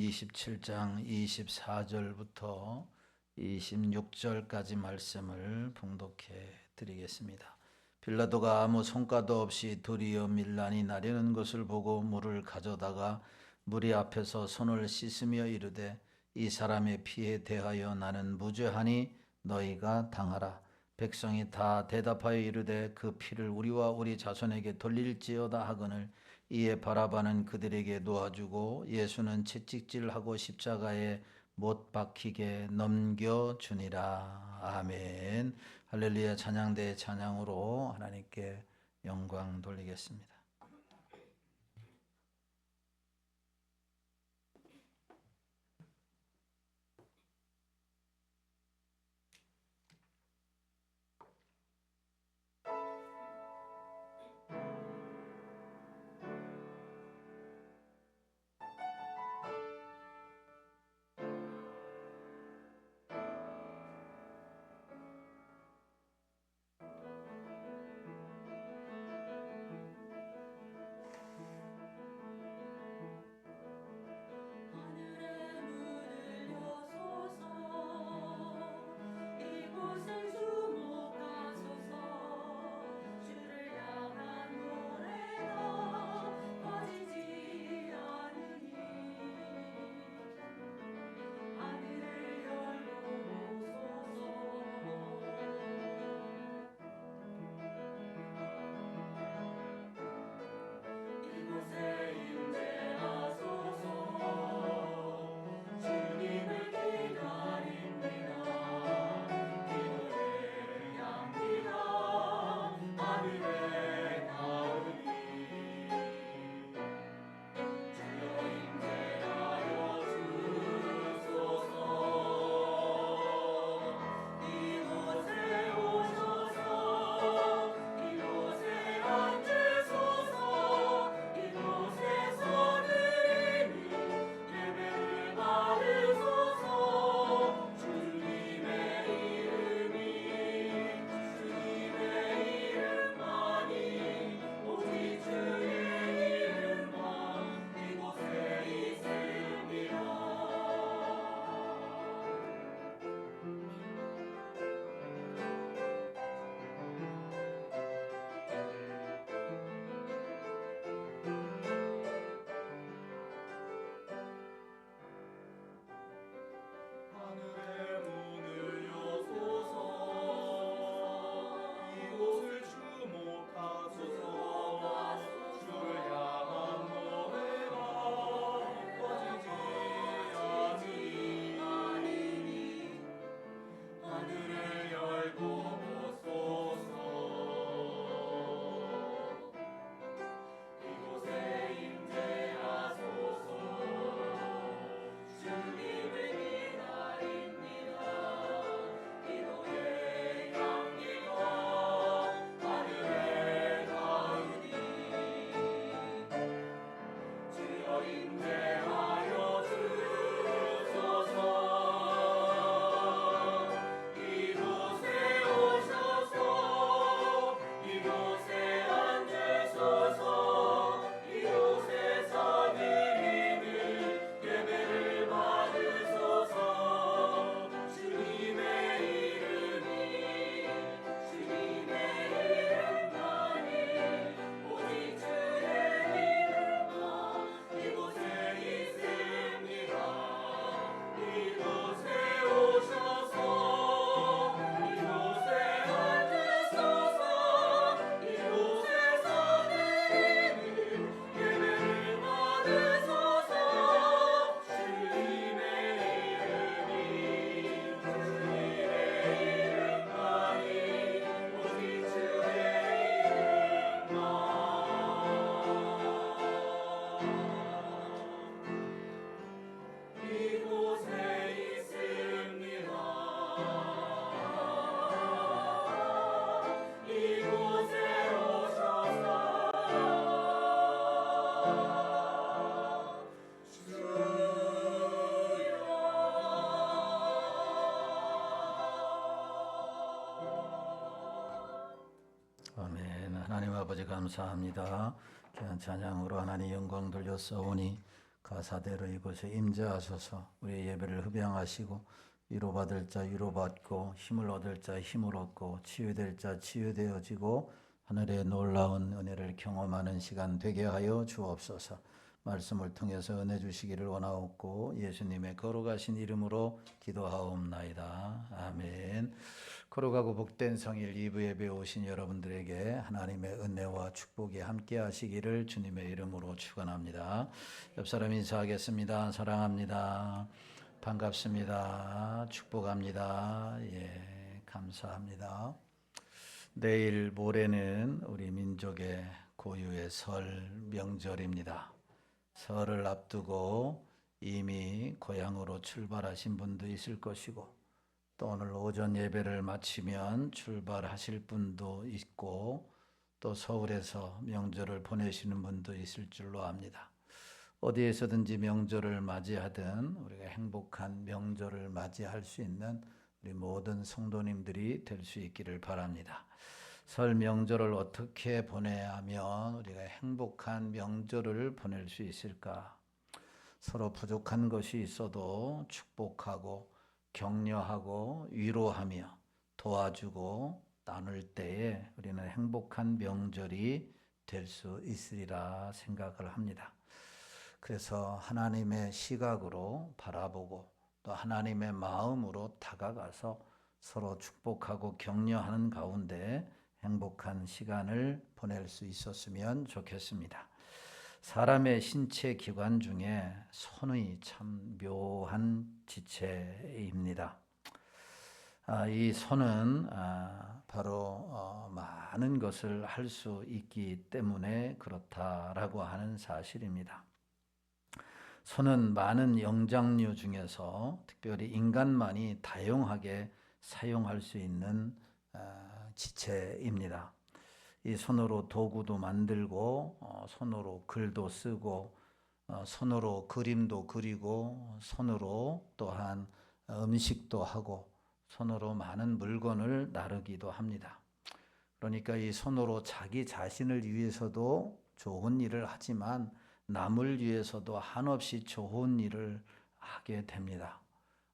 27장 24절부터 26절까지 말씀을 봉독해 드리겠습니다. 빌라도가 아무 성과도 없이 도리어 밀란이 나려는 것을 보고 물을 가져다가 무리 앞에서 손을 씻으며 이르되 이 사람의 피에 대하여 나는 무죄하니 너희가 당하라. 백성이 다 대답하여 이르되 그 피를 우리와 우리 자손에게 돌릴지어다 하거늘 이에 바라바는 그들에게 놓아주고 예수는 채찍질하고 십자가에 못 박히게 넘겨주니라. 아멘. 할렐루야. 찬양대 찬양으로 하나님께 영광 돌리겠습니다. 아멘. 하나님 아버지 감사합니다. 귀한 찬양으로 하나님 영광 돌렸사오니 가사대로 이곳에 임재하소서. 우리의 예배를 흡양하시고 위로받을 자 위로받고 힘을 얻을 자 힘을 얻고 치유될 자 치유되어지고 하늘의 놀라운 은혜를 경험하는 시간 되게 하여 주옵소서. 말씀을 통해서 은혜 주시기를 원하옵고 예수님의 거룩하신 이름으로 기도하옵나이다. 아멘. 거룩하고 복된 성일 2부 예배에 오신 여러분들에게 하나님의 은혜와 축복이 함께 하시기를 주님의 이름으로 축원합니다. 옆 사람 인사하겠습니다. 사랑합니다. 반갑습니다. 축복합니다. 예, 감사합니다. 내일 모레는 우리 민족의 고유의 설 명절입니다. 설을 앞두고 이미 고향으로 출발하신 분도 있을 것이고 또 오늘 오전 예배를 마치면 출발하실 분도 있고 또 서울에서 명절을 보내시는 분도 있을 줄로 압니다. 어디에서든지 명절을 맞이하든 우리가 행복한 명절을 맞이할 수 있는 우리 모든 성도님들이 될 수 있기를 바랍니다. 설 명절을 어떻게 보내야 하면 우리가 행복한 명절을 보낼 수 있을까? 서로 부족한 것이 있어도 축복하고 격려하고 위로하며 도와주고 나눌 때에 우리는 행복한 명절이 될 수 있으리라 생각을 합니다. 그래서 하나님의 시각으로 바라보고 또 하나님의 마음으로 다가가서 서로 축복하고 격려하는 가운데 행복한 시간을 보낼 수 있었으면 좋겠습니다. 사람의 신체 기관 중에 손이 참 묘한 지체입니다. 이 손은 바로 많은 것을 할 수 있기 때문에 그렇다라고 하는 사실입니다. 손은 많은 영장류 중에서 특별히 인간만이 다용하게 사용할 수 있는 지체입니다. 이 손으로 도구도 만들고 손으로 글도 쓰고 손으로 그림도 그리고 손으로 또한 음식도 하고 손으로 많은 물건을 나르기도 합니다. 그러니까 이 손으로 자기 자신을 위해서도 좋은 일을 하지만 남을 위해서도 한없이 좋은 일을 하게 됩니다.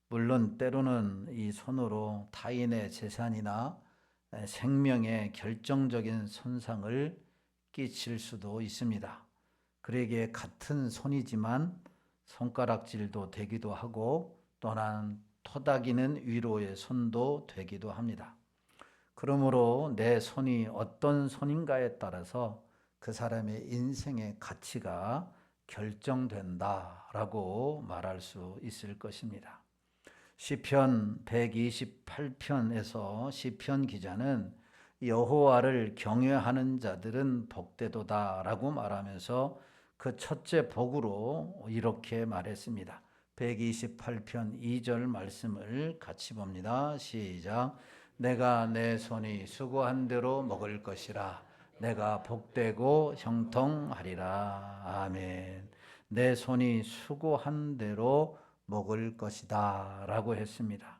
물론 때로는 이 손으로 타인의 재산이나 생명에 결정적인 손상을 끼칠 수도 있습니다. 그에게 같은 손이지만 손가락질도 되기도 하고 또한 토닥이는 위로의 손도 되기도 합니다. 그러므로 내 손이 어떤 손인가에 따라서 그 사람의 인생의 가치가 결정된다라고 말할 수 있을 것입니다. 시편 128편에서 시편 기자는 여호와를 경외하는 자들은 복되도다라고 말하면서 그 첫째 복으로 이렇게 말했습니다. 128편 2절 말씀을 같이 봅니다. 시작. 내가 내 손이 수고한 대로 먹을 것이라. 내가 복되고 형통하리라. 아멘. 내 손이 수고한 대로 먹을 것이다 라고 했습니다.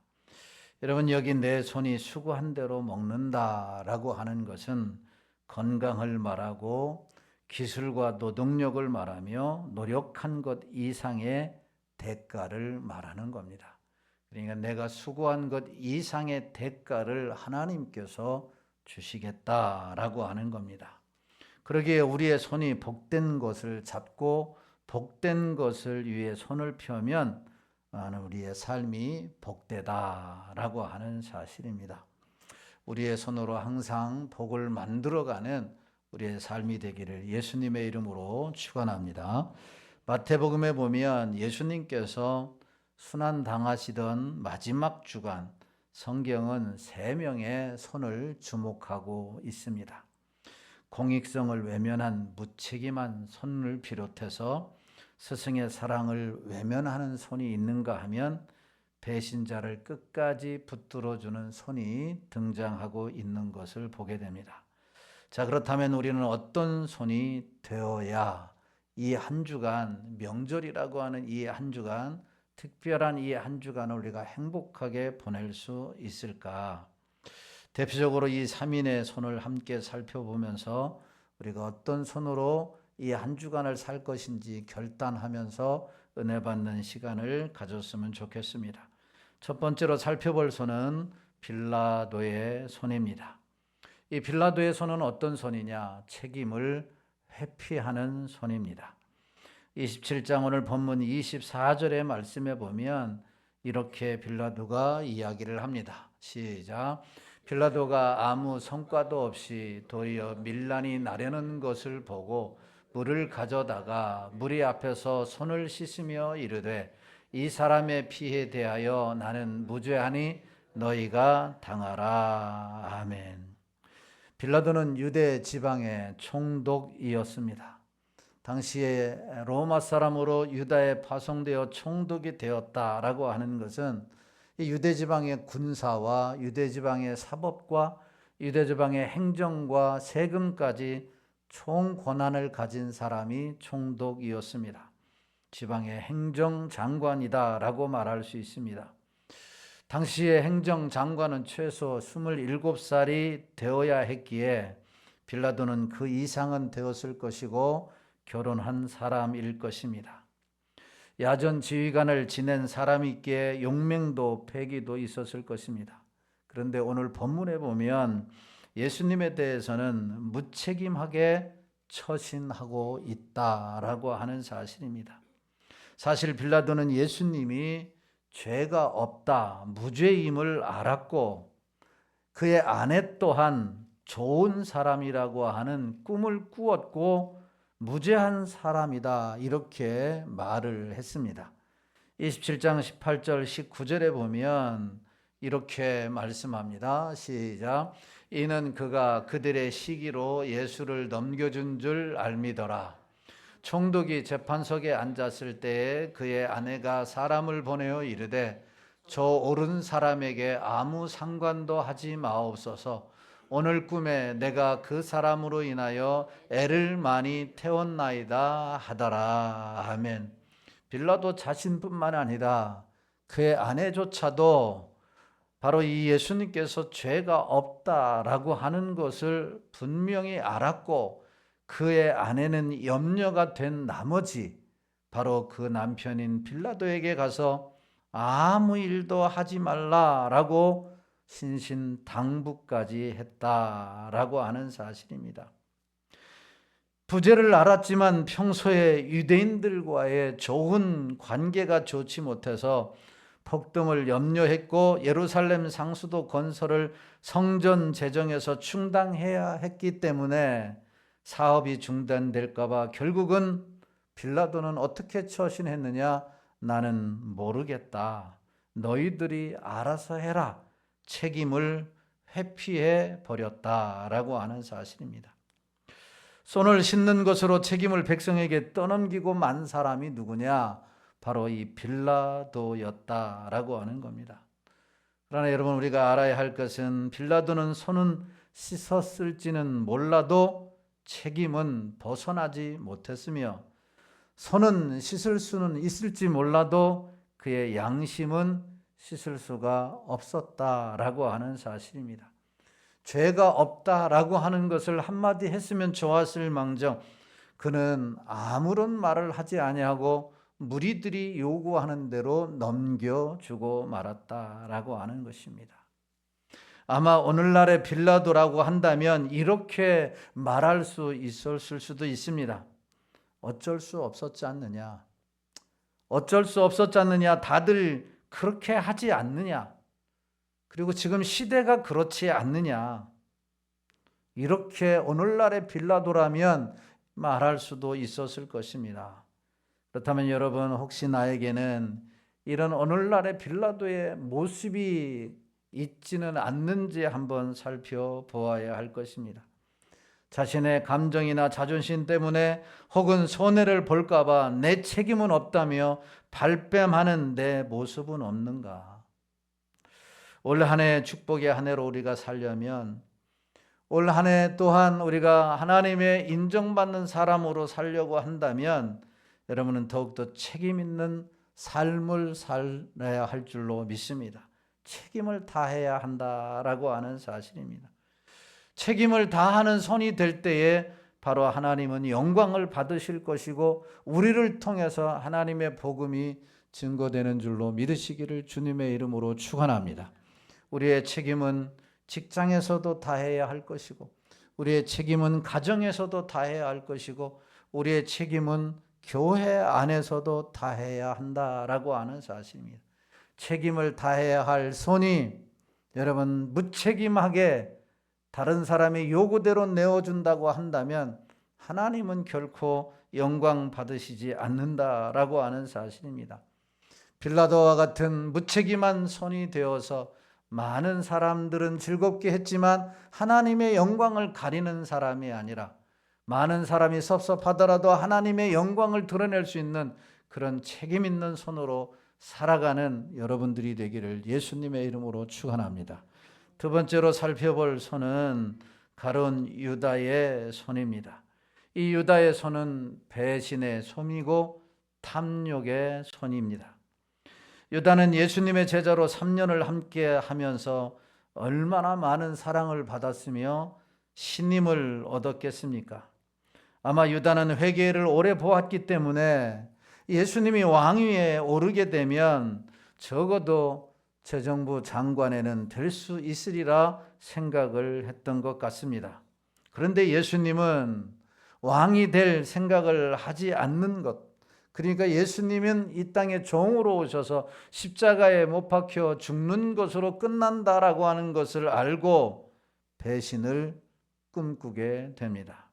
여러분, 여기 내 손이 수고한 대로 먹는다 라고 하는 것은 건강을 말하고 기술과 노동력을 말하며 노력한 것 이상의 대가를 말하는 겁니다. 그러니까 내가 수고한 것 이상의 대가를 하나님께서 주시겠다라고 하는 겁니다. 그러기에 우리의 손이 복된 것을 잡고 복된 것을 위해 손을 펴면 우리의 삶이 복되다라고 하는 사실입니다. 우리의 손으로 항상 복을 만들어가는 우리의 삶이 되기를 예수님의 이름으로 축원합니다. 마태복음에 보면 예수님께서 순환당하시던 마지막 주간 성경은 3명의 손을 주목하고 있습니다. 공익성을 외면한 무책임한 손을 비롯해서 스승의 사랑을 외면하는 손이 있는가 하면 배신자를 끝까지 붙들어주는 손이 등장하고 있는 것을 보게 됩니다. 자, 그렇다면 우리는 어떤 손이 되어야 이 한 주간, 명절이라고 하는 이 한 주간, 특별한 이 한 주간을 우리가 행복하게 보낼 수 있을까? 대표적으로 이 3인의 손을 함께 살펴보면서 우리가 어떤 손으로 이 한 주간을 살 것인지 결단하면서 은혜 받는 시간을 가졌으면 좋겠습니다. 첫 번째로 살펴볼 손은 빌라도의 손입니다. 이 빌라도의 손은 어떤 손이냐? 책임을 회피하는 손입니다. 27장 오늘 본문 24절의 말씀에 보면 이렇게 빌라도가 이야기를 합니다. 시작. 빌라도가 아무 성과도 없이 도리어 밀란이 나려는 것을 보고 물을 가져다가 무리 앞에서 손을 씻으며 이르되 이 사람의 피에 대하여 나는 무죄하니 너희가 당하라. 아멘. 빌라도는 유대 지방의 총독이었습니다. 당시에 로마 사람으로 유다에 파송되어 총독이 되었다라고 하는 것은 유대 지방의 군사와 유대 지방의 사법과 유대 지방의 행정과 세금까지 총 권한을 가진 사람이 총독이었습니다. 지방의 행정장관이다라고 말할 수 있습니다. 당시의 행정장관은 최소 27살이 되어야 했기에 빌라도는 그 이상은 되었을 것이고 결혼한 사람일 것입니다. 야전 지휘관을 지낸 사람이기에 용맹도 패기도 있었을 것입니다. 그런데 오늘 본문에 보면 예수님에 대해서는 무책임하게 처신하고 있다라고 하는 사실입니다. 사실 빌라도는 예수님이 죄가 없다, 무죄임을 알았고 그의 아내 또한 좋은 사람이라고 하는 꿈을 꾸었고 무죄한 사람이다 이렇게 말을 했습니다. 27장 18절 19절에 보면 이렇게 말씀합니다. 시작. 이는 그가 그들의 시기로 예수를 넘겨준 줄 알미더라. 총독이 재판석에 앉았을 때에 그의 아내가 사람을 보내어 이르되 저 옳은 사람에게 아무 상관도 하지 마옵소서. 오늘 꿈에 내가 그 사람으로 인하여 애를 많이 태웠나이다 하더라. 아멘. 빌라도 자신뿐만 아니라 그의 아내조차도 바로 이 예수님께서 죄가 없다라고 하는 것을 분명히 알았고 그의 아내는 염려가 된 나머지 바로 그 남편인 빌라도에게 가서 아무 일도 하지 말라라고 신신당부까지 했다라고 하는 사실입니다. 부재를 알았지만 평소에 유대인들과의 좋은 관계가 좋지 못해서 폭동을 염려했고 예루살렘 상수도 건설을 성전 재정에서 충당해야 했기 때문에 사업이 중단될까 봐 결국은 빌라도는 어떻게 처신했느냐? 나는 모르겠다. 너희들이 알아서 해라. 책임을 회피해 버렸다라고 하는 사실입니다. 손을 씻는 것으로 책임을 백성에게 떠넘기고 만 사람이 누구냐? 바로 이 빌라도였다라고 하는 겁니다. 그러나 여러분 우리가 알아야 할 것은 빌라도는 손은 씻었을지는 몰라도 책임은 벗어나지 못했으며 손은 씻을 수는 있을지 몰라도 그의 양심은 씻을 수가 없었다라고 하는 사실입니다. 죄가 없다라고 하는 것을 한마디 했으면 좋았을 망정 그는 아무런 말을 하지 아니하고 무리들이 요구하는 대로 넘겨주고 말았다라고 하는 것입니다. 아마 오늘날의 빌라도라고 한다면 이렇게 말할 수 있었을 수도 있습니다. 어쩔 수 없었지 않느냐? 어쩔 수 없었지 않느냐? 다들 그렇게 하지 않느냐? 그리고 지금 시대가 그렇지 않느냐? 이렇게 오늘날의 빌라도라면 말할 수도 있었을 것입니다. 그렇다면 여러분 혹시 나에게는 이런 오늘날의 빌라도의 모습이 있지는 않는지 한번 살펴보아야 할 것입니다. 자신의 감정이나 자존심 때문에 혹은 손해를 볼까 봐 내 책임은 없다며 발뺌하는 내 모습은 없는가? 올 한 해 축복의 한 해로 우리가 살려면 올 한 해 또한 우리가 하나님의 인정받는 사람으로 살려고 한다면 여러분은 더욱더 책임 있는 삶을 살아야 할 줄로 믿습니다. 책임을 다해야 한다라고 하는 사실입니다. 책임을 다하는 손이 될 때에 바로 하나님은 영광을 받으실 것이고 우리를 통해서 하나님의 복음이 증거되는 줄로 믿으시기를 주님의 이름으로 축원합니다. 우리의 책임은 직장에서도 다해야 할 것이고 우리의 책임은 가정에서도 다해야 할 것이고 우리의 책임은 교회 안에서도 다해야 한다라고 하는 사실입니다. 책임을 다해야 할 손이 여러분 무책임하게 다른 사람의 요구대로 내어준다고 한다면 하나님은 결코 영광 받으시지 않는다라고 하는 사실입니다. 빌라도와 같은 무책임한 손이 되어서 많은 사람들은 즐겁게 했지만 하나님의 영광을 가리는 사람이 아니라 많은 사람이 섭섭하더라도 하나님의 영광을 드러낼 수 있는 그런 책임 있는 손으로 살아가는 여러분들이 되기를 예수님의 이름으로 축원합니다. 두 번째로 살펴볼 손은 가룟 유다의 손입니다. 이 유다의 손은 배신의 손이고 탐욕의 손입니다. 유다는 예수님의 제자로 3년을 함께 하면서 얼마나 많은 사랑을 받았으며 신임을 얻었겠습니까? 아마 유다는 회개를 오래 보았기 때문에 예수님이 왕위에 오르게 되면 적어도 재정부 장관에는 될 수 있으리라 생각을 했던 것 같습니다. 그런데 예수님은 왕이 될 생각을 하지 않는 것, 그러니까 예수님은 이 땅에 종으로 오셔서 십자가에 못 박혀 죽는 것으로 끝난다라고 하는 것을 알고 배신을 꿈꾸게 됩니다.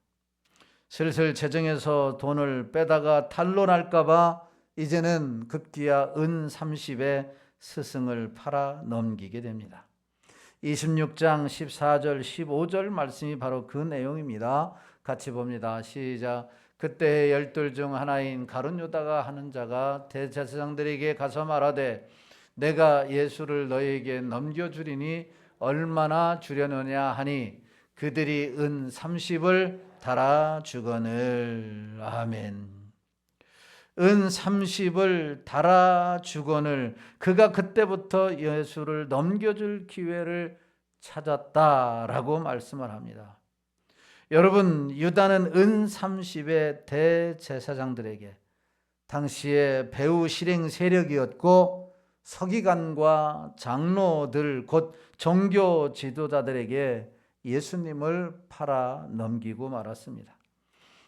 슬슬 재정에서 돈을 빼다가 탄로날까 봐 이제는 급기야 은 30에 스승을 팔아 넘기게 됩니다. 26장 14절 15절 말씀이 바로 그 내용입니다. 같이 봅니다. 시작. 그때 열둘 중 하나인 가룟 유다가 하는 자가 대제사장들에게 가서 말하되 내가 예수를 너희에게 넘겨주리니 얼마나 주려느냐 하니 그들이 은 30을 달아주거늘. 아멘. 은 30을 달아주거늘. 그가 그때부터 예수를 넘겨줄 기회를 찾았다라고 말씀을 합니다. 여러분, 유다는 은 30의 대제사장들에게 당시에 배후 실행 세력이었고 서기관과 장로들 곧 종교 지도자들에게 예수님을 팔아 넘기고 말았습니다.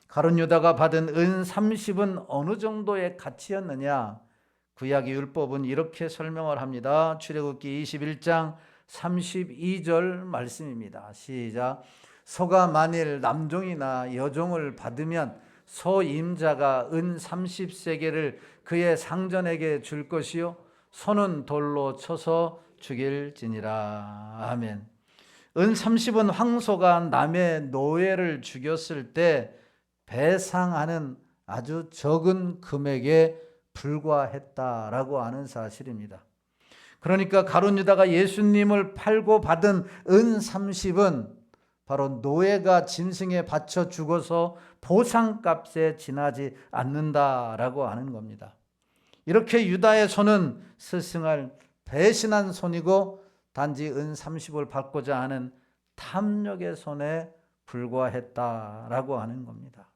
가룟 유다가 받은 은 30은 어느 정도의 가치였느냐? 구약 율법은 이렇게 설명을 합니다. 출애굽기 21장 32절 말씀입니다. 시작. 소가 만일 남종이나 여종을 받으면 소임자가 은 30세겔을 그의 상전에게 줄 것이요 소는 돌로 쳐서 죽일지니라. 아멘. 은 30은 황소가 남의 노예를 죽였을 때 배상하는 아주 적은 금액에 불과했다라고 하는 사실입니다. 그러니까 가룟 유다가 예수님을 팔고 받은 은 30은 바로 노예가 짐승에 바쳐 죽어서 보상값에 지나지 않는다라고 하는 겁니다. 이렇게 유다의 손은 스승을 배신한 손이고 단지 은 30을 받고자 하는 탐욕의 손에 불과했다라고 하는 겁니다.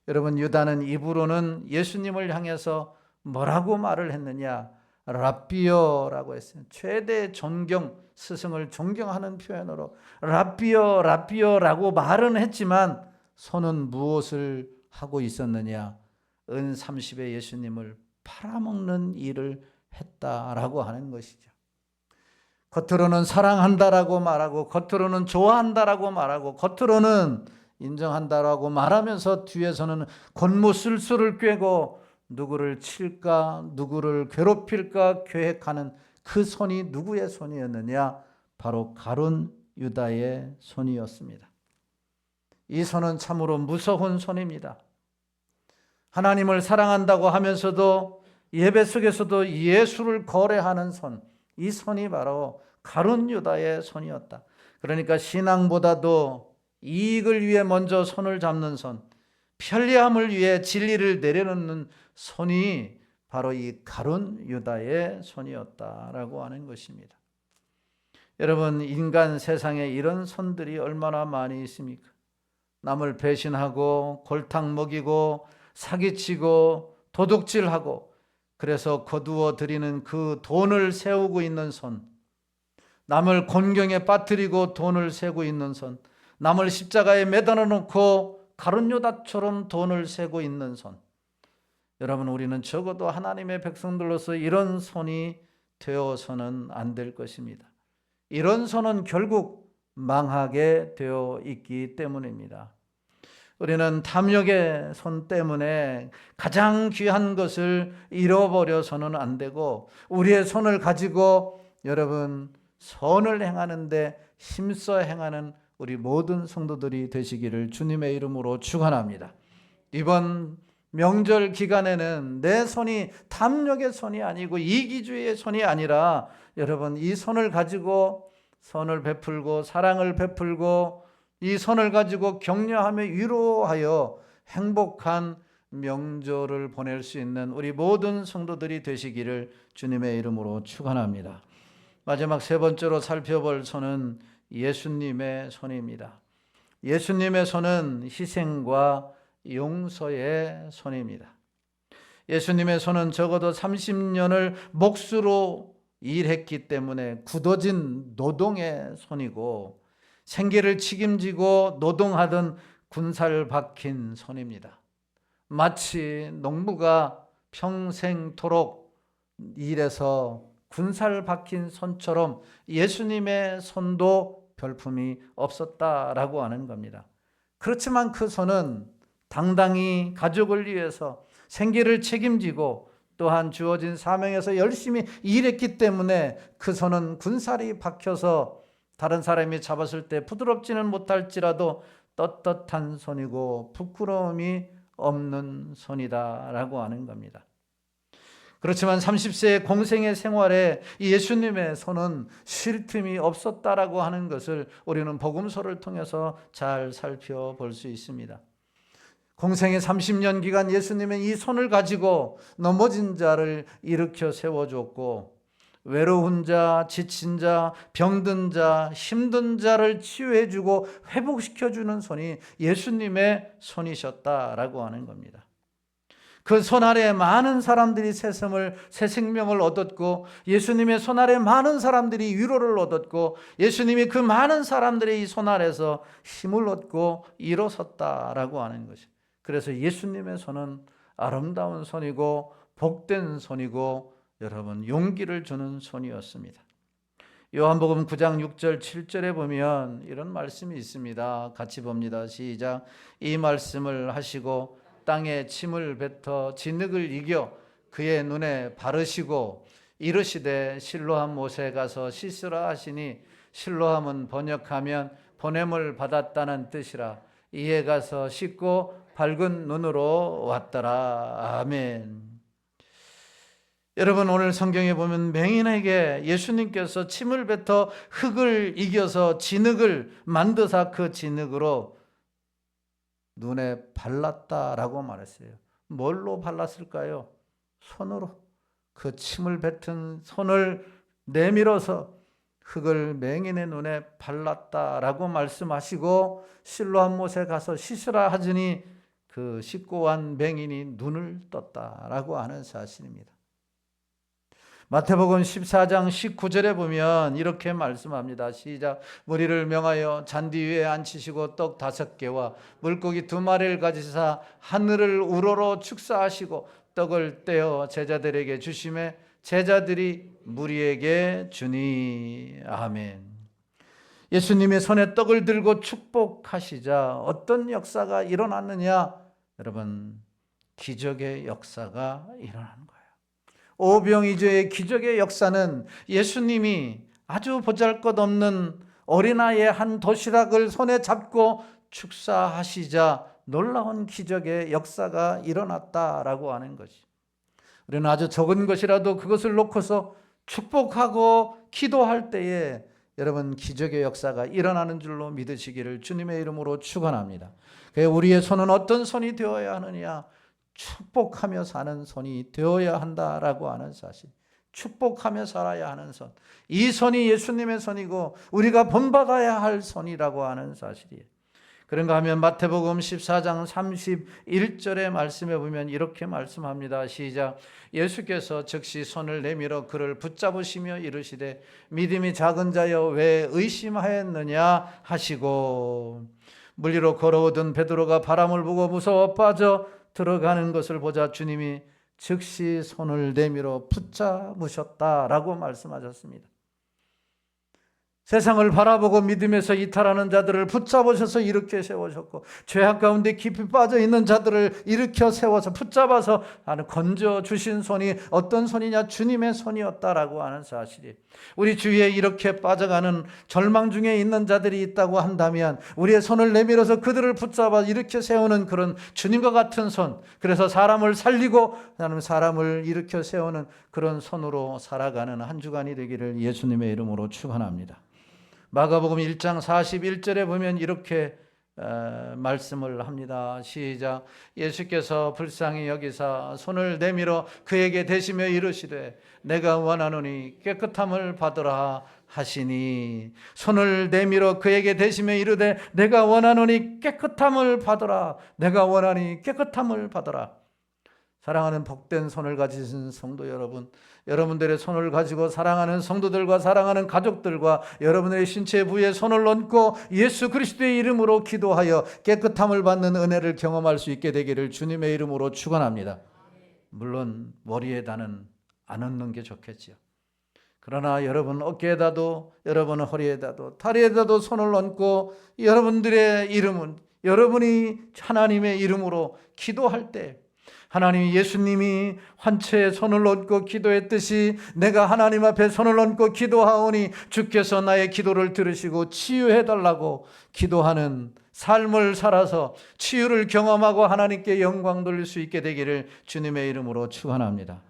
여러분, 유다는 입으로는 예수님을 향해서 뭐라고 말을 했느냐? 랍비어라고 했어요. 최대 존경, 스승을 존경하는 표현으로 랍비어, 랍비어라고 말은 했지만 손은 무엇을 하고 있었느냐? 은 30에 예수님을 팔아먹는 일을 했다라고 하는 것이죠. 겉으로는 사랑한다라고 말하고 겉으로는 좋아한다라고 말하고 겉으로는 인정한다라고 말하면서 뒤에서는 권모술수를 꿰고 누구를 칠까 누구를 괴롭힐까 계획하는 그 손이 누구의 손이었느냐? 바로 가룟 유다의 손이었습니다. 이 손은 참으로 무서운 손입니다. 하나님을 사랑한다고 하면서도 예배 속에서도 예수를 거래하는 손, 이 손이 바로 가룟 유다의 손이었다. 그러니까 신앙보다도 이익을 위해 먼저 손을 잡는 손, 편리함을 위해 진리를 내려놓는 손이 바로 이 가룟 유다의 손이었다라고 하는 것입니다. 여러분, 인간 세상에 이런 손들이 얼마나 많이 있습니까? 남을 배신하고 골탕 먹이고 사기치고 도둑질하고 그래서 거두어 들이는 그 돈을 세우고 있는 손, 남을 곤경에 빠뜨리고 돈을 세고 있는 손, 남을 십자가에 매달아 놓고 가룟유다처럼 돈을 세고 있는 손. 여러분, 우리는 적어도 하나님의 백성들로서 이런 손이 되어서는 안 될 것입니다. 이런 손은 결국 망하게 되어 있기 때문입니다. 우리는 탐욕의 손 때문에 가장 귀한 것을 잃어버려서는 안 되고, 우리의 손을 가지고 여러분 선을 행하는데 힘써 행하는 우리 모든 성도들이 되시기를 주님의 이름으로 축원합니다. 이번 명절 기간에는 내 손이 탐욕의 손이 아니고 이기주의의 손이 아니라 여러분 이 손을 가지고 선을 베풀고 사랑을 베풀고 이 손을 가지고 격려하며 위로하여 행복한 명절을 보낼 수 있는 우리 모든 성도들이 되시기를 주님의 이름으로 축원합니다. 마지막 세 번째로 살펴볼 손은 예수님의 손입니다. 예수님의 손은 희생과 용서의 손입니다. 예수님의 손은 적어도 30년을 몫으로 일했기 때문에 굳어진 노동의 손이고 생계를 책임지고 노동하던 군살 박힌 손입니다. 마치 농부가 평생토록 일해서 군살 박힌 손처럼 예수님의 손도 별품이 없었다라고 하는 겁니다. 그렇지만 그 손은 당당히 가족을 위해서 생계를 책임지고 또한 주어진 사명에서 열심히 일했기 때문에 그 손은 군살이 박혀서 다른 사람이 잡았을 때 부드럽지는 못할지라도 떳떳한 손이고 부끄러움이 없는 손이다라고 하는 겁니다. 그렇지만 30세의 공생의 생활에 예수님의 손은 쉴 틈이 없었다라고 하는 것을 우리는 복음서를 통해서 잘 살펴볼 수 있습니다. 공생의 30년 기간 예수님은 이 손을 가지고 넘어진 자를 일으켜 세워줬고 외로운 자, 지친 자, 병든 자, 힘든 자를 치유해주고 회복시켜주는 손이 예수님의 손이셨다라고 하는 겁니다. 그 손 아래 많은 사람들이 새 생명을 얻었고 예수님의 손 아래 많은 사람들이 위로를 얻었고 예수님이 그 많은 사람들의 이 손 아래서 힘을 얻고 일어섰다라고 하는 것이. 그래서 예수님의 손은 아름다운 손이고 복된 손이고 여러분 용기를 주는 손이었습니다. 요한복음 9장 6절 7절에 보면 이런 말씀이 있습니다. 같이 봅니다. 시작. 이 말씀을 하시고 땅에 침을 뱉어 진흙을 이겨 그의 눈에 바르시고 이르시되 실로암 못에 가서 씻으라 하시니 실로암은 번역하면 보냄을 받았다는 뜻이라. 이에 가서 씻고 밝은 눈으로 왔더라. 아멘. 여러분 오늘 성경에 보면 맹인에게 예수님께서 침을 뱉어 흙을 이겨서 진흙을 만드사 그 진흙으로 눈에 발랐다라고 말했어요. 뭘로 발랐을까요? 손으로. 그 침을 뱉은 손을 내밀어서 흙을 맹인의 눈에 발랐다라고 말씀하시고 실로암 못에 가서 씻으라 하더니 그 씻고 온 맹인이 눈을 떴다라고 하는 사실입니다. 마태복음 14장 19절에 보면 이렇게 말씀합니다. 시작. 무리를 명하여 잔디 위에 앉히시고 떡 5개와 물고기 2마리를 가지사 하늘을 우러러 축사하시고 떡을 떼어 제자들에게 주시매 제자들이 무리에게 주니. 아멘. 예수님의 손에 떡을 들고 축복하시자 어떤 역사가 일어났느냐? 여러분, 기적의 역사가 일어나는 거예요. 오병이어의 기적의 역사는 예수님이 아주 보잘것없는 어린아이의 한 도시락을 손에 잡고 축사하시자 놀라운 기적의 역사가 일어났다라고 하는 것이. 우리는 아주 적은 것이라도 그것을 놓고서 축복하고 기도할 때에 여러분 기적의 역사가 일어나는 줄로 믿으시기를 주님의 이름으로 축원합니다. 우리의 손은 어떤 손이 되어야 하느냐? 축복하며 사는 손이 되어야 한다라고 하는 사실. 축복하며 살아야 하는 손. 이 손이 예수님의 손이고 우리가 본받아야 할 손이라고 하는 사실이에요. 그런가 하면 마태복음 14장 31절의 말씀에 보면 이렇게 말씀합니다. 시작. 예수께서 즉시 손을 내밀어 그를 붙잡으시며 이르시되 믿음이 작은 자여 왜 의심하였느냐 하시고, 물 위로 걸어오던 베드로가 바람을 보고 무서워 빠져 들어가는 것을 보자 주님이 즉시 손을 내밀어 붙잡으셨다라고 말씀하셨습니다. 세상을 바라보고 믿음에서 이탈하는 자들을 붙잡으셔서 일으켜 세우셨고, 죄악 가운데 깊이 빠져 있는 자들을 일으켜 세워서 붙잡아서 건져 주신 손이 어떤 손이냐? 주님의 손이었다라고 하는 사실이, 우리 주위에 이렇게 빠져가는 절망 중에 있는 자들이 있다고 한다면 우리의 손을 내밀어서 그들을 붙잡아 일으켜 세우는 그런 주님과 같은 손, 그래서 사람을 살리고 사람을 일으켜 세우는 그런 손으로 살아가는 한 주간이 되기를 예수님의 이름으로 축원합니다. 마가복음 1장 41절에 보면 이렇게 말씀을 합니다. 시작. 예수께서 불쌍히 여기사 손을 내밀어 그에게 대시며 이르시되 내가 원하노니 깨끗함을 받으라 하시니, 손을 내밀어 그에게 대시며 이르되 내가 원하노니 깨끗함을 받으라, 내가 원하니 깨끗함을 받으라. 사랑하는 복된 손을 가지신 성도 여러분, 여러분들의 손을 가지고 사랑하는 성도들과 사랑하는 가족들과 여러분의 신체 부위에 손을 얹고 예수 그리스도의 이름으로 기도하여 깨끗함을 받는 은혜를 경험할 수 있게 되기를 주님의 이름으로 축원합니다. 물론 머리에다는 안 얹는 게 좋겠죠. 그러나 여러분 어깨에다도, 여러분 허리에다도, 다리에다도 손을 얹고 여러분들의 이름은, 여러분이 하나님의 이름으로 기도할 때, 하나님, 예수님이 환처에 손을 얹고 기도했듯이 내가 하나님 앞에 손을 얹고 기도하오니 주께서 나의 기도를 들으시고 치유해달라고 기도하는 삶을 살아서 치유를 경험하고 하나님께 영광 돌릴 수 있게 되기를 주님의 이름으로 축원합니다.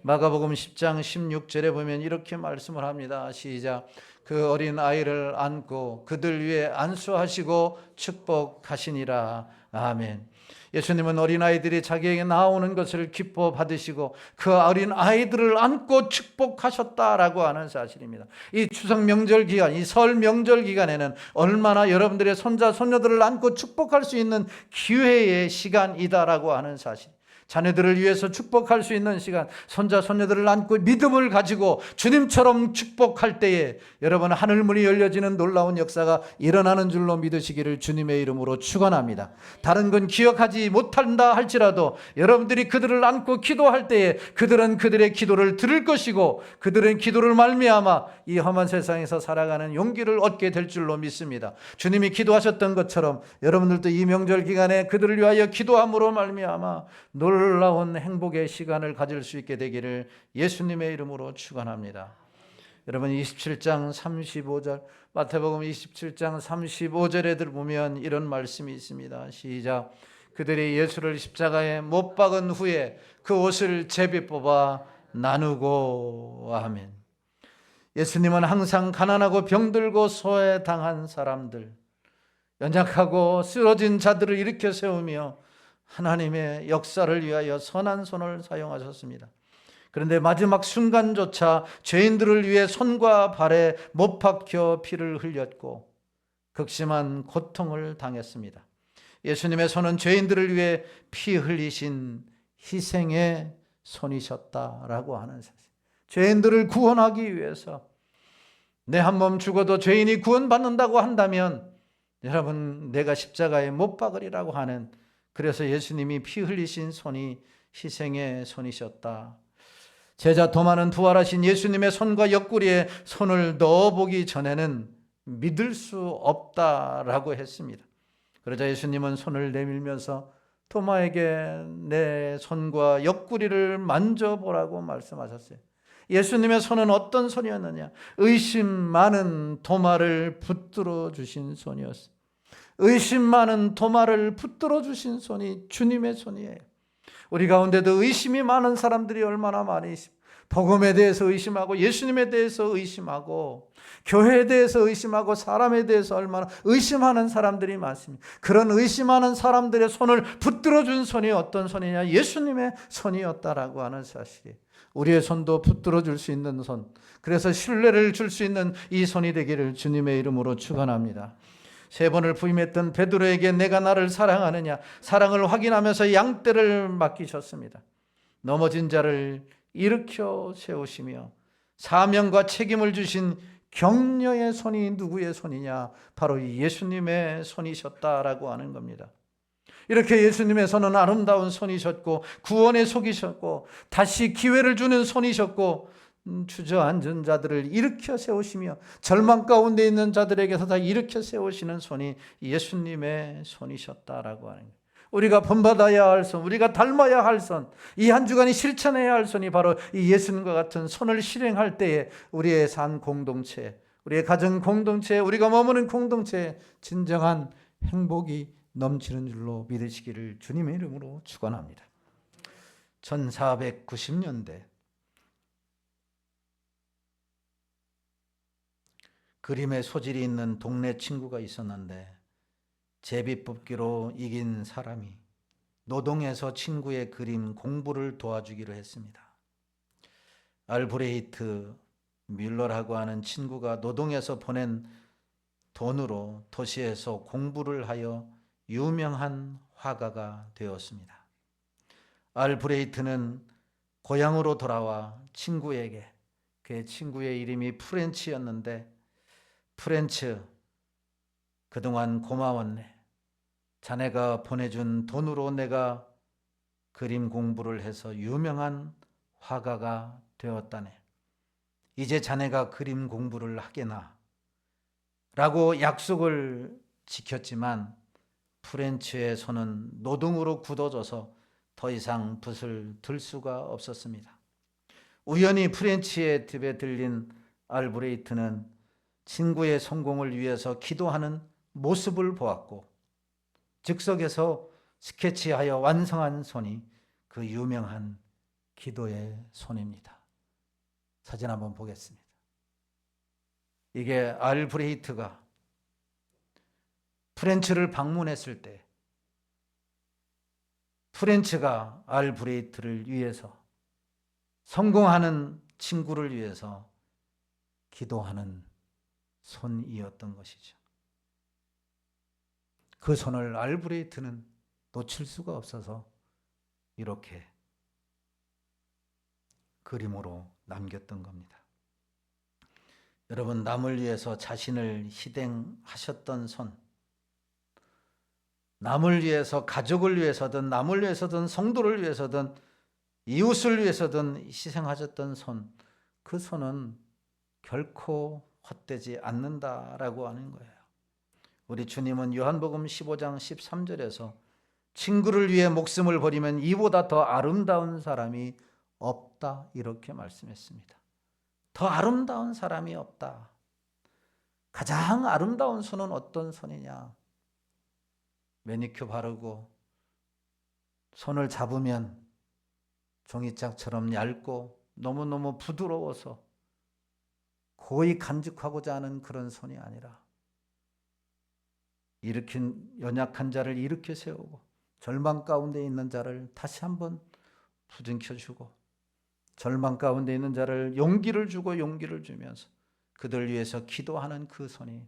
마가복음 10장 16절에 보면 이렇게 말씀을 합니다. 시작. 그 어린 아이를 안고 그들 위에 안수하시고 축복하시니라. 아멘. 예수님은 어린아이들이 자기에게 나오는 것을 기뻐 받으시고 그 어린 아이들을 안고 축복하셨다라고 하는 사실입니다. 이 추석 명절 기간, 이 설 명절 기간에는 얼마나 여러분들의 손자 손녀들을 안고 축복할 수 있는 기회의 시간이다라고 하는 사실, 자녀들을 위해서 축복할 수 있는 시간, 손자 손녀들을 안고 믿음을 가지고 주님처럼 축복할 때에 여러분 하늘문이 열려지는 놀라운 역사가 일어나는 줄로 믿으시기를 주님의 이름으로 축원합니다. 다른 건 기억하지 못한다 할지라도 여러분들이 그들을 안고 기도할 때에 그들은 그들의 기도를 들을 것이고 그들은 기도를 말미암아 이 험한 세상에서 살아가는 용기를 얻게 될 줄로 믿습니다. 주님이 기도하셨던 것처럼 여러분들도 이 명절 기간에 그들을 위하여 기도함으로 말미암아 놀라운 행복의 시간을 가질 수 있게 되기를 예수님의 이름으로 축원합니다. 여러분 27장 35절, 마태복음 27장 35절에 들보면 이런 말씀이 있습니다. 시작. 그들이 예수를 십자가에 못 박은 후에 그 옷을 제비 뽑아 나누고. 아멘. 예수님은 항상 가난하고 병들고 소외당한 사람들, 연약하고 쓰러진 자들을 일으켜 세우며 하나님의 역사를 위하여 선한 손을 사용하셨습니다. 그런데 마지막 순간조차 죄인들을 위해 손과 발에 못 박혀 피를 흘렸고 극심한 고통을 당했습니다. 예수님의 손은 죄인들을 위해 피 흘리신 희생의 손이셨다라고 하는 사실, 죄인들을 구원하기 위해서 내 한 몸 죽어도 죄인이 구원받는다고 한다면 여러분 내가 십자가에 못 박으리라고 하는, 그래서 예수님이 피 흘리신 손이 희생의 손이셨다. 제자 도마는 부활하신 예수님의 손과 옆구리에 손을 넣어보기 전에는 믿을 수 없다라고 했습니다. 그러자 예수님은 손을 내밀면서 도마에게 내 손과 옆구리를 만져보라고 말씀하셨어요. 예수님의 손은 어떤 손이었느냐? 의심 많은 도마를 붙들어 주신 손이었어요. 의심 많은 도마를 붙들어 주신 손이 주님의 손이에요. 우리 가운데도 의심이 많은 사람들이 얼마나 많이 있습니까? 복음에 대해서 의심하고 예수님에 대해서 의심하고 교회에 대해서 의심하고 사람에 대해서 얼마나 의심하는 사람들이 많습니다. 그런 의심하는 사람들의 손을 붙들어 준 손이 어떤 손이냐? 예수님의 손이었다라고 하는 사실이, 우리의 손도 붙들어 줄 수 있는 손, 그래서 신뢰를 줄 수 있는 이 손이 되기를 주님의 이름으로 축원합니다. 3번을 부임했던 베드로에게 내가 나를 사랑하느냐 사랑을 확인하면서 양떼를 맡기셨습니다. 넘어진 자를 일으켜 세우시며 사명과 책임을 주신 격려의 손이 누구의 손이냐? 바로 예수님의 손이셨다라고 하는 겁니다. 이렇게 예수님의 손은 아름다운 손이셨고 구원의 속이셨고 다시 기회를 주는 손이셨고 주저앉은 자들을 일으켜 세우시며 절망 가운데 있는 자들에게서 다 일으켜 세우시는 손이 예수님의 손이셨다라고 하는 거예요. 우리가 본받아야 할 손, 우리가 닮아야 할 손, 이 한 주간이 실천해야 할 손이 바로 이 예수님과 같은 손을 실행할 때에 우리의 산 공동체, 우리의 가정 공동체, 우리가 머무는 공동체에 진정한 행복이 넘치는 줄로 믿으시기를 주님의 이름으로 축원합니다. 1490년대 그림에 소질이 있는 동네 친구가 있었는데 제비뽑기로 이긴 사람이 노동에서 친구의 그림 공부를 도와주기로 했습니다. 알브레히트 뮬러라고 하는 친구가 노동에서 보낸 돈으로 도시에서 공부를 하여 유명한 화가가 되었습니다. 알브레히트는 고향으로 돌아와 친구에게, 그의 친구의 이름이 프렌치였는데, 프렌치 그동안 고마웠네. 자네가 보내준 돈으로 내가 그림 공부를 해서 유명한 화가가 되었다네. 이제 자네가 그림 공부를 하게나 라고 약속을 지켰지만 프렌치의 손은 노동으로 굳어져서 더 이상 붓을 들 수가 없었습니다. 우연히 프렌치의 집에 들린 알브레히트는 친구의 성공을 위해서 기도하는 모습을 보았고 즉석에서 스케치하여 완성한 손이 그 유명한 기도의 손입니다. 사진 한번 보겠습니다. 이게 알브레히트가 프렌치를 방문했을 때 프렌치가 알브레히트를 위해서 성공하는 친구를 위해서 기도하는 손이었던 것이죠. 그 손을 알브레히트는 놓칠 수가 없어서 이렇게 그림으로 남겼던 겁니다. 여러분, 남을 위해서 자신을 희생하셨던 손, 남을 위해서, 가족을 위해서든 남을 위해서든 성도를 위해서든 이웃을 위해서든 희생하셨던 손, 그 손은 결코 헛되지 않는다라고 하는 거예요. 우리 주님은 요한복음 15장 13절에서 친구를 위해 목숨을 버리면 이보다 더 아름다운 사람이 없다 이렇게 말씀했습니다. 더 아름다운 사람이 없다. 가장 아름다운 손은 어떤 손이냐? 매니큐어 바르고 손을 잡으면 종이짝처럼 얇고 너무너무 부드러워서 고이 간직하고자 하는 그런 손이 아니라 일으킨 연약한 자를 일으켜 세우고 절망 가운데 있는 자를 다시 한번 부둥켜주고 절망 가운데 있는 자를 용기를 주고 용기를 주면서 그들 위해서 기도하는 그 손이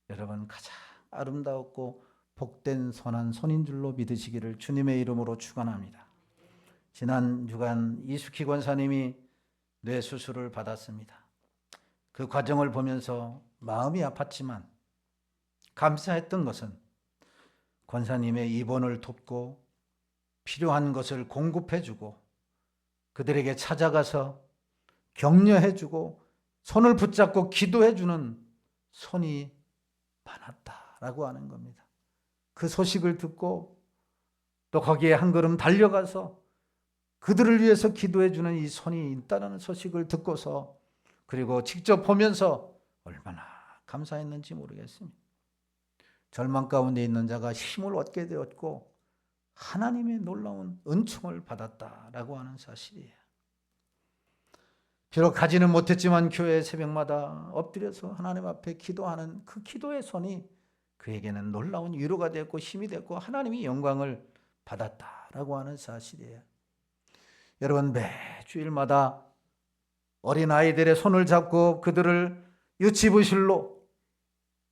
여러분 가장 아름다웠고 복된 선한 손인 줄로 믿으시기를 주님의 이름으로 축원합니다. 지난 주간 이숙희 권사님이 뇌 수술을 받았습니다. 그 과정을 보면서 마음이 아팠지만 감사했던 것은 권사님의 입원을 돕고 필요한 것을 공급해주고 그들에게 찾아가서 격려해주고 손을 붙잡고 기도해주는 손이 많았다라고 하는 겁니다. 그 소식을 듣고 또 거기에 한 걸음 달려가서 그들을 위해서 기도해주는 이 손이 있다는 소식을 듣고서 그리고 직접 보면서 얼마나 감사했는지 모르겠습니다. 절망 가운데 있는 자가 힘을 얻게 되었고 하나님의 놀라운 은총을 받았다라고 하는 사실이에요. 비록 가지는 못했지만 교회 새벽마다 엎드려서 하나님 앞에 기도하는 그 기도의 손이 그에게는 놀라운 위로가 되었고 힘이 되었고 하나님이 영광을 받았다라고 하는 사실이에요. 여러분, 매주일마다 어린아이들의 손을 잡고 그들을 유치부실로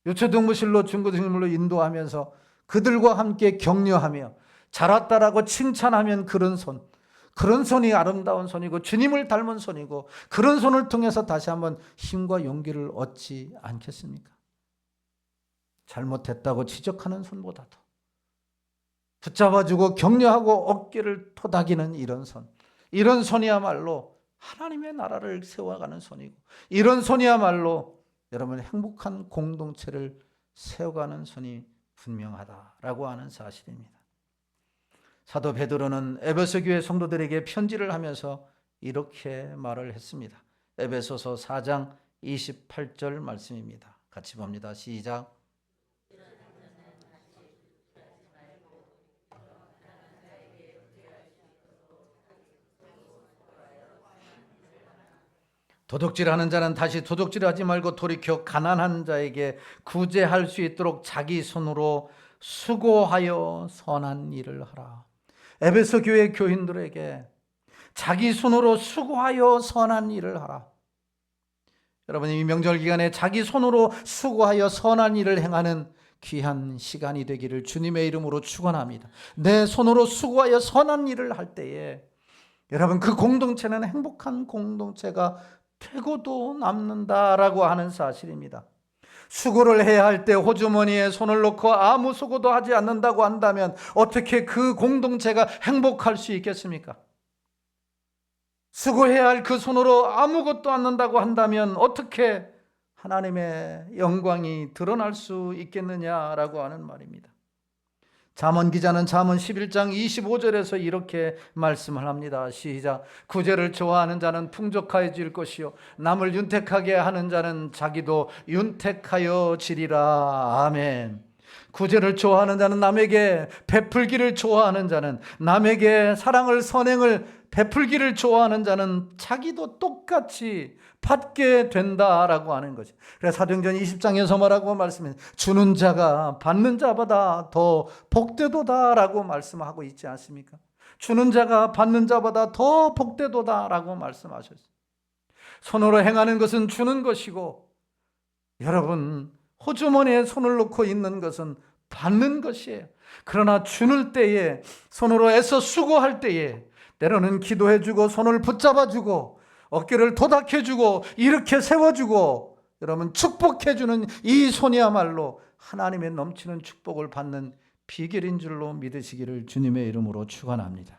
유초등부실로 중고등부실로 인도하면서 그들과 함께 격려하며 잘왔다라고 칭찬하면 그런 손이 아름다운 손이고 주님을 닮은 손이고, 그런 손을 통해서 다시 한번 힘과 용기를 얻지 않겠습니까? 잘못했다고 지적하는 손보다도 붙잡아주고 격려하고 어깨를 토닥이는 이런 손이야말로 하나님의 나라를 세워가는 손이고, 이런 손이야말로 여러분 행복한 공동체를 세워가는 손이 분명하다라고 하는 사실입니다. 사도 베드로는 에베소 교회 성도들에게 편지를 하면서 이렇게 말을 했습니다. 에베소서 4장 28절 말씀입니다. 같이 봅니다. 시작. 도둑질하는 자는 다시 도둑질하지 말고 돌이켜 가난한 자에게 구제할 수 있도록 자기 손으로 수고하여 선한 일을 하라. 에베소 교회 교인들에게 자기 손으로 수고하여 선한 일을 하라. 여러분, 이 명절 기간에 자기 손으로 수고하여 선한 일을 행하는 귀한 시간이 되기를 주님의 이름으로 축원합니다. 내 손으로 수고하여 선한 일을 할 때에 여러분, 그 공동체는 행복한 공동체가 되고도 남는다라고 하는 사실입니다. 수고를 해야 할 때 호주머니에 손을 넣고 아무 수고도 하지 않는다고 한다면 어떻게 그 공동체가 행복할 수 있겠습니까? 수고해야 할 그 손으로 아무것도 않는다고 한다면 어떻게 하나님의 영광이 드러날 수 있겠느냐라고 하는 말입니다. 잠언 기자는 잠언 11장 25절에서 이렇게 말씀을 합니다. 시작. 구제를 좋아하는 자는 풍족해질 것이요 남을 윤택하게 하는 자는 자기도 윤택하여지리라. 아멘. 구제를 좋아하는 자는, 남에게 베풀기를 좋아하는 자는, 남에게 사랑을 선행을 베풀기를 좋아하는 자는 자기도 똑같이 받게 된다라고 하는 거죠. 그래서 사도행전 20장에서 뭐라고 말씀해? 주는 자가 받는 자보다 더 복되도다라고 말씀하고 있지 않습니까? 주는 자가 받는 자보다 더 복되도다라고 말씀하셨어요. 손으로 행하는 것은 주는 것이고, 여러분 호주머니에 손을 놓고 있는 것은 받는 것이에요. 그러나 주는 때에, 손으로 애써 수고할 때에 때로는 기도해주고 손을 붙잡아주고 어깨를 도닥해주고 이렇게 세워주고 여러분 축복해주는 이 손이야말로 하나님의 넘치는 축복을 받는 비결인 줄로 믿으시기를 주님의 이름으로 축원합니다.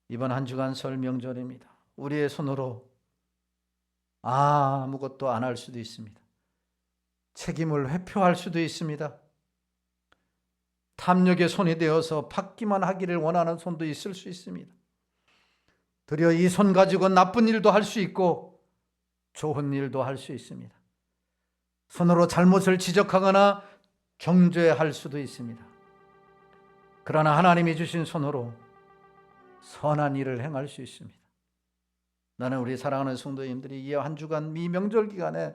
이번 한 주간 설 명절입니다. 우리의 손으로 아무것도 안 할 수도 있습니다. 책임을 회피할 수도 있습니다. 탐욕의 손이 되어서 받기만 하기를 원하는 손도 있을 수 있습니다. 도리어 이 손 가지고 나쁜 일도 할 수 있고 좋은 일도 할 수 있습니다. 손으로 잘못을 지적하거나 경죄할 수도 있습니다. 그러나 하나님이 주신 손으로 선한 일을 행할 수 있습니다. 나는 우리 사랑하는 성도님들이 이 한 주간 이 명절 기간에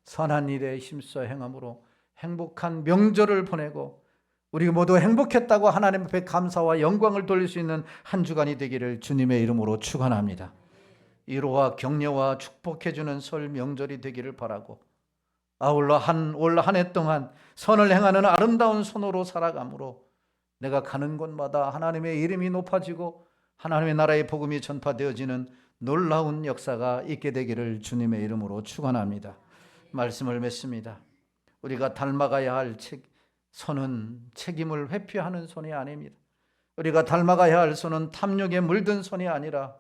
선한 일에 힘써 행함으로 행복한 명절을 보내고 우리 모두 행복했다고 하나님 앞에 감사와 영광을 돌릴 수 있는 한 주간이 되기를 주님의 이름으로 축원합니다. 위로와 격려와 축복해 주는 설 명절이 되기를 바라고, 아울러 올 한 해 동안 선을 행하는 아름다운 손으로 살아감으로 내가 가는 곳마다 하나님의 이름이 높아지고 하나님의 나라의 복음이 전파되어지는 놀라운 역사가 있게 되기를 주님의 이름으로 축원합니다. 말씀을 맺습니다. 우리가 닮아가야 할 손은 책임을 회피하는 손이 아닙니다. 우리가 닮아가야 할 손은 탐욕에 물든 손이 아니라,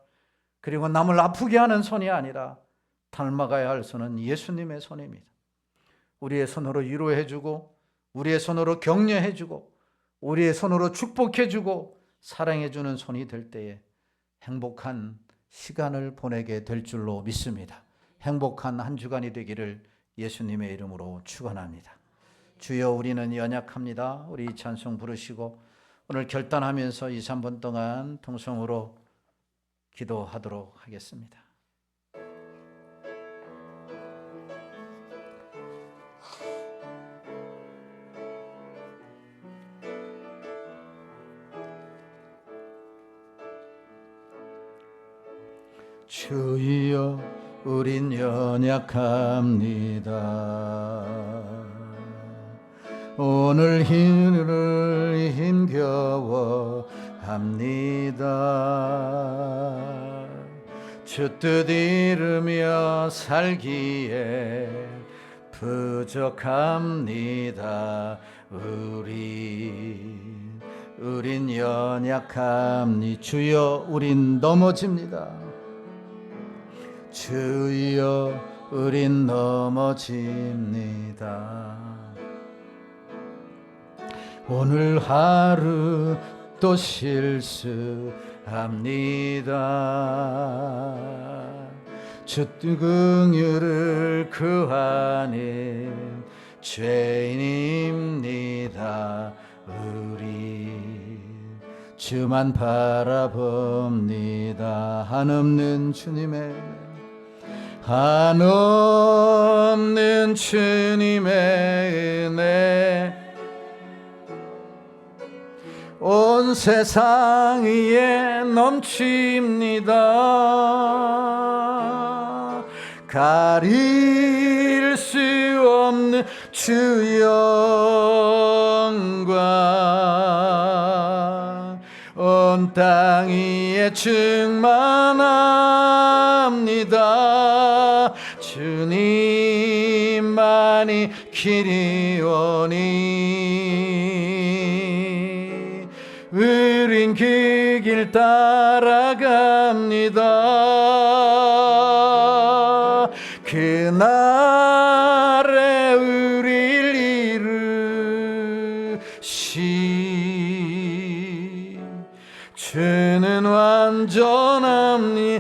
그리고 남을 아프게 하는 손이 아니라 닮아가야 할 손은 예수님의 손입니다. 우리의 손으로 위로해주고 우리의 손으로 격려해주고 우리의 손으로 축복해주고 사랑해주는 손이 될 때에 행복한 시간을 보내게 될 줄로 믿습니다. 행복한 한 주간이 되기를 예수님의 이름으로 축원합니다. 주여, 우리는 연약합니다. 우리 찬송 부르시고 오늘 결단하면서 2, 3분 동안 통성으로 기도하도록 하겠습니다. 주여, 우린 연약합니다. 오늘 힘을 힘겨워 합니다. 주 뜻 이루며 살기에 부족합니다. 우린 연약합니. 주여, 우린 넘어집니다. 주여, 우린 넘어집니다. 오늘 하루 또 실수합니다. 주 긍휼을 구하는 죄인입니다. 우리 주만 바라봅니다. 한없는 주님의 은혜 온 세상 위에 넘칩니다. 가릴 수 없는 주 영광 온 땅 위에 충만합니다. 주님만이 길이오니 우린 그 길 따라갑니다. 그날에 우릴 이루시 주는 완전합니다.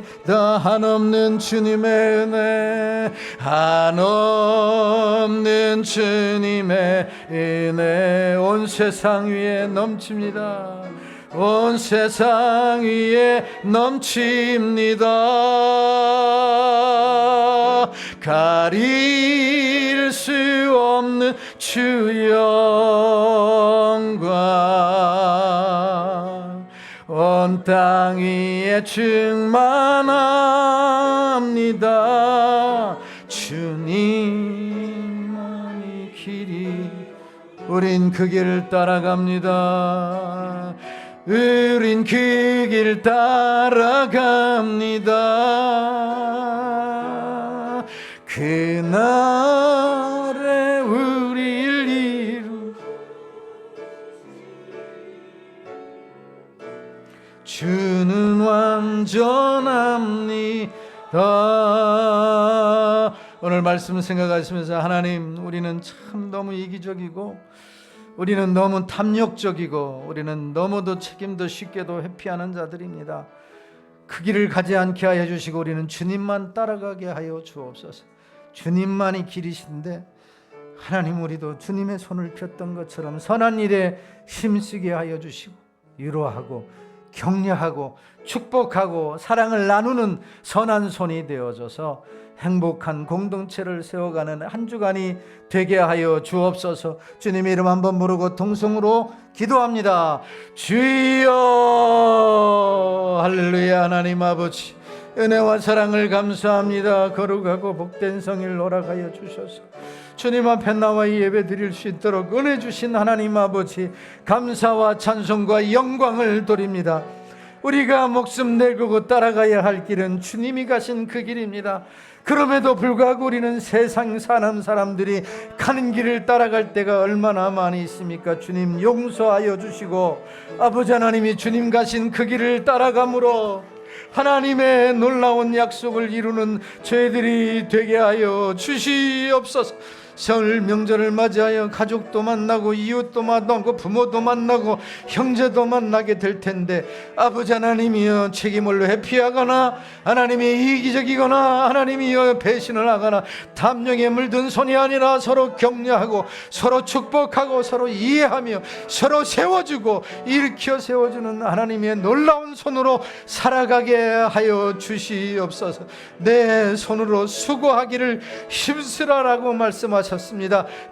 한없는 주님의 은혜 한없는 주님의 은혜 온 세상 위에 넘칩니다. 온 세상 위에 넘칩니다. 가릴 수 없는 주 영광 온 땅 위에 충만합니다. 주님만이 길이 우린 그 길을 따라갑니다. 우린 그 길 따라갑니다. 그날에 우릴 이루 주는 완전합니다. 오늘 말씀 생각하시면서 하나님, 우리는 참 너무 이기적이고 우리는 너무 탐욕적이고 우리는 너무도 책임도 쉽게도 회피하는 자들입니다. 그 길을 가지 않게 하여 주시고 우리는 주님만 따라가게 하여 주옵소서. 주님만이 길이신데 하나님, 우리도 주님의 손을 폈던 것처럼 선한 일에 힘쓰게 하여 주시고 위로하고 격려하고 축복하고 사랑을 나누는 선한 손이 되어져서 행복한 공동체를 세워가는 한 주간이 되게 하여 주옵소서. 주님의 이름 한번 부르고 동성으로 기도합니다. 주여. 할렐루야. 하나님 아버지, 은혜와 사랑을 감사합니다. 거룩하고 복된 성일 허락하여 주셔서 주님 앞에 나와 예배 드릴 수 있도록 은혜 주신 하나님 아버지, 감사와 찬송과 영광을 드립니다. 우리가 목숨 내고 따라가야 할 길은 주님이 가신 그 길입니다. 그럼에도 불구하고 우리는 세상 사는 사람들이 가는 길을 따라갈 때가 얼마나 많이 있습니까? 주님 용서하여 주시고 아버지 하나님이 주님 가신 그 길을 따라감으로 하나님의 놀라운 약속을 이루는 저희들이 되게 하여 주시옵소서. 설 명절을 맞이하여 가족도 만나고 이웃도 만나고 부모도 만나고 형제도 만나게 될 텐데 아버지 하나님이여 책임을 회피하거나 하나님이 이기적이거나 하나님이여 배신을 하거나 탐욕에 물든 손이 아니라 서로 격려하고 서로 축복하고 서로 이해하며 서로 세워주고 일으켜 세워주는 하나님의 놀라운 손으로 살아가게 하여 주시옵소서. 내 손으로 수고하기를 힘쓰라라고 말씀하셨습니다.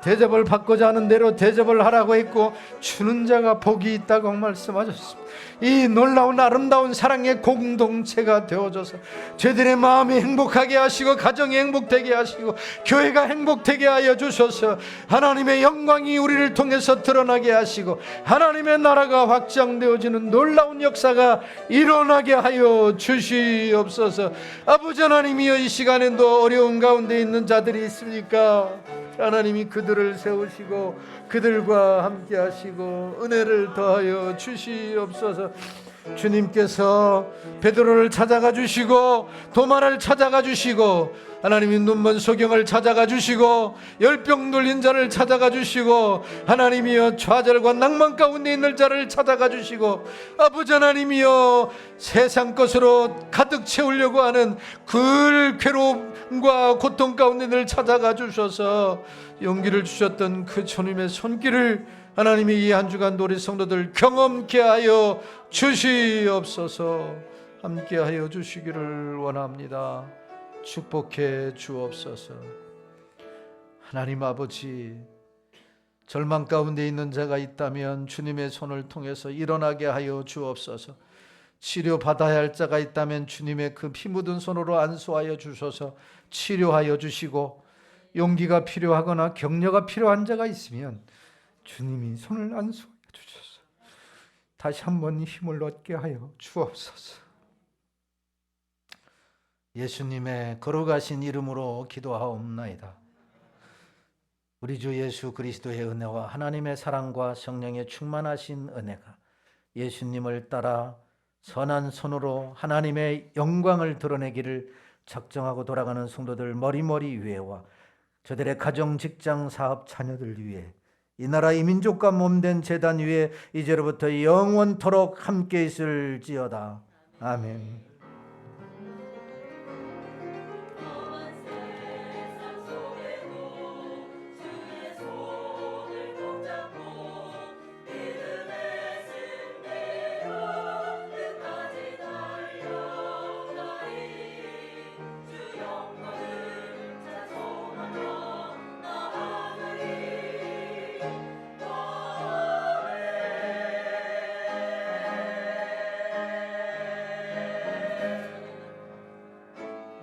대접을 받고자 하는 대로 대접을 하라고 했고 주는 자가 복이 있다고 말씀하셨습니다. 이 놀라운 아름다운 사랑의 공동체가 되어줘서 저희들의 마음이 행복하게 하시고 가정이 행복되게 하시고 교회가 행복되게 하여 주셔서 하나님의 영광이 우리를 통해서 드러나게 하시고 하나님의 나라가 확장되어지는 놀라운 역사가 일어나게 하여 주시옵소서. 아버지 하나님이여, 이 시간에도 어려운 가운데 있는 자들이 있습니까? 하나님이 그들을 세우시고 그들과 함께 하시고 은혜를 더하여 주시옵소서. 주님께서 베드로를 찾아가 주시고 도마를 찾아가 주시고 하나님이 눈먼 소경을 찾아가 주시고 열병 눌린 자를 찾아가 주시고 하나님이여 좌절과 낭만 가운데 있는 자를 찾아가 주시고 아버지 하나님이여 세상 것으로 가득 채우려고 하는 그 괴로움과 고통 가운데 늘 찾아가 주셔서 용기를 주셨던 그 주님의 손길을 하나님이 이 한 주간 우리 성도들 경험케 하여 주시옵소서. 함께 하여 주시기를 원합니다. 축복해 주옵소서. 하나님 아버지, 절망 가운데 있는 자가 있다면 주님의 손을 통해서 일어나게 하여 주옵소서. 치료받아야 할 자가 있다면 주님의 그 피 묻은 손으로 안수하여 주셔서 치료하여 주시고, 용기가 필요하거나 격려가 필요한 자가 있으면 주님이 손을 안수하여 주셔서 다시 한번 힘을 얻게 하여 주옵소서. 예수님의 거룩하신 이름으로 기도하옵나이다. 우리 주 예수 그리스도의 은혜와 하나님의 사랑과 성령의 충만하신 은혜가 예수님을 따라 선한 손으로 하나님의 영광을 드러내기를 작정하고 돌아가는 성도들 머리머리 위에와 저들의 가정, 직장, 사업, 자녀들 위에, 이 나라 이 민족과 몸된 제단 위에 이제로부터 영원토록 함께 있을지어다. 아멘.